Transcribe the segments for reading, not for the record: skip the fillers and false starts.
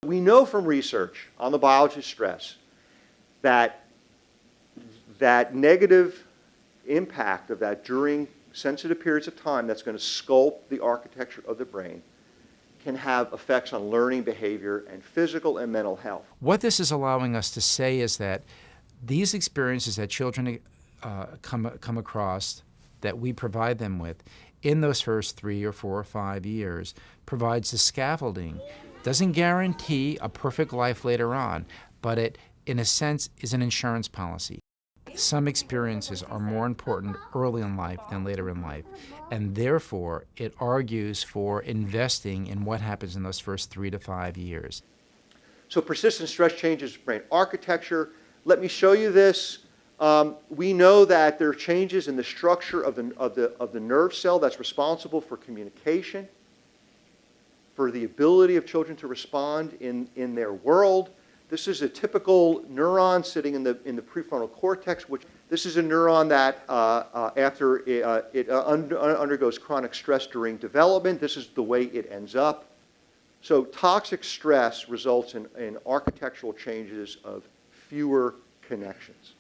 We know from research on the biology of stress that negative impact of that during sensitive periods of time that's going to sculpt the architecture of the brain can have effects on learning behavior and physical and mental health. What this is allowing us to say is that these experiences that children come across, that we provide them with in those first 3 or 4 or 5 years, provides the scaffolding. Doesn't guarantee a perfect life later on, but it, in a sense, is an insurance policy. Some experiences are more important early in life than later in life, and therefore it argues for investing in what happens in those first 3 to 5 years. So persistent stress changes brain architecture. Let me show you this. We know that there are changes in the structure of the nerve cell that's responsible for communication, for the ability of children to respond in their world. This is a typical neuron sitting in the prefrontal cortex. This is a neuron that after it undergoes chronic stress during development, this is the way it ends up. So toxic stress results in architectural changes of fewer connections.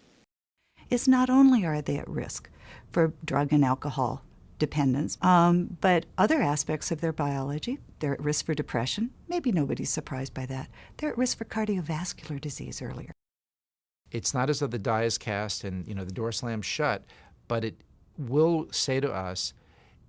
It's not only are they at risk for drug and alcohol dependence, but other aspects of their biology. They're at risk for depression. Maybe nobody's surprised by that. They're at risk for cardiovascular disease earlier. It's not as though the die is cast and the door slams shut, but it will say to us,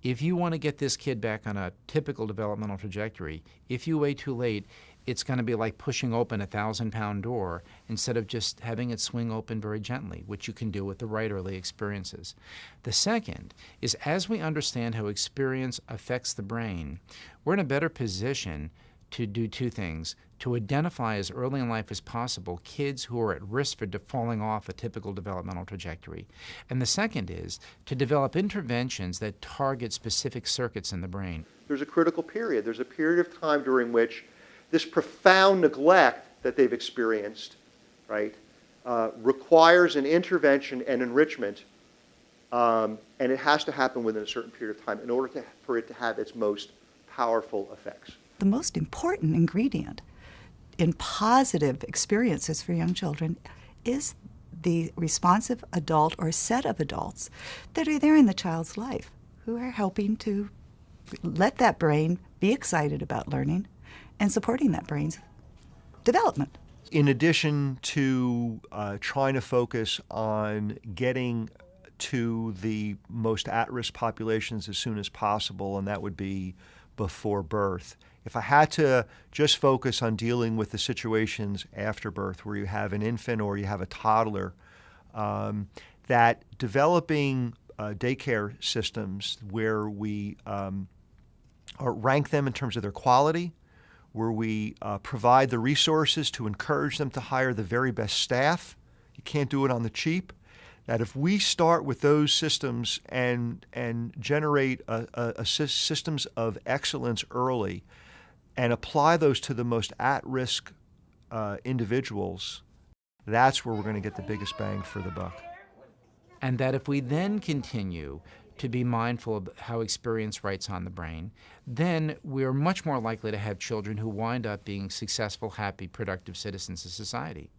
if you want to get this kid back on a typical developmental trajectory, if you wait too late, it's going to be like pushing open a 1,000-pound door instead of just having it swing open very gently, which you can do with the right early experiences. The second is, as we understand how experience affects the brain, we're in a better position to do two things: to identify as early in life as possible kids who are at risk for falling off a typical developmental trajectory. And the second is to develop interventions that target specific circuits in the brain. There's a critical period. There's a period of time during which this profound neglect that they've experienced, right, requires an intervention and enrichment, and it has to happen within a certain period of time in order for it to have its most powerful effects. The most important ingredient in positive experiences for young children is the responsive adult or set of adults that are there in the child's life who are helping to let that brain be excited about learning and supporting that brain's development. In addition to trying to focus on getting to the most at-risk populations as soon as possible, and that would be before birth. If I had to just focus on dealing with the situations after birth where you have an infant or you have a toddler, that developing daycare systems where we rank them in terms of their quality, where we provide the resources to encourage them to hire the very best staff. You can't do it on the cheap. That if we start with those systems and generate systems of excellence early and apply those to the most at-risk individuals, that's where we're going to get the biggest bang for the buck. And that if we then continue to be mindful of how experience writes on the brain, then we're much more likely to have children who wind up being successful, happy, productive citizens of society.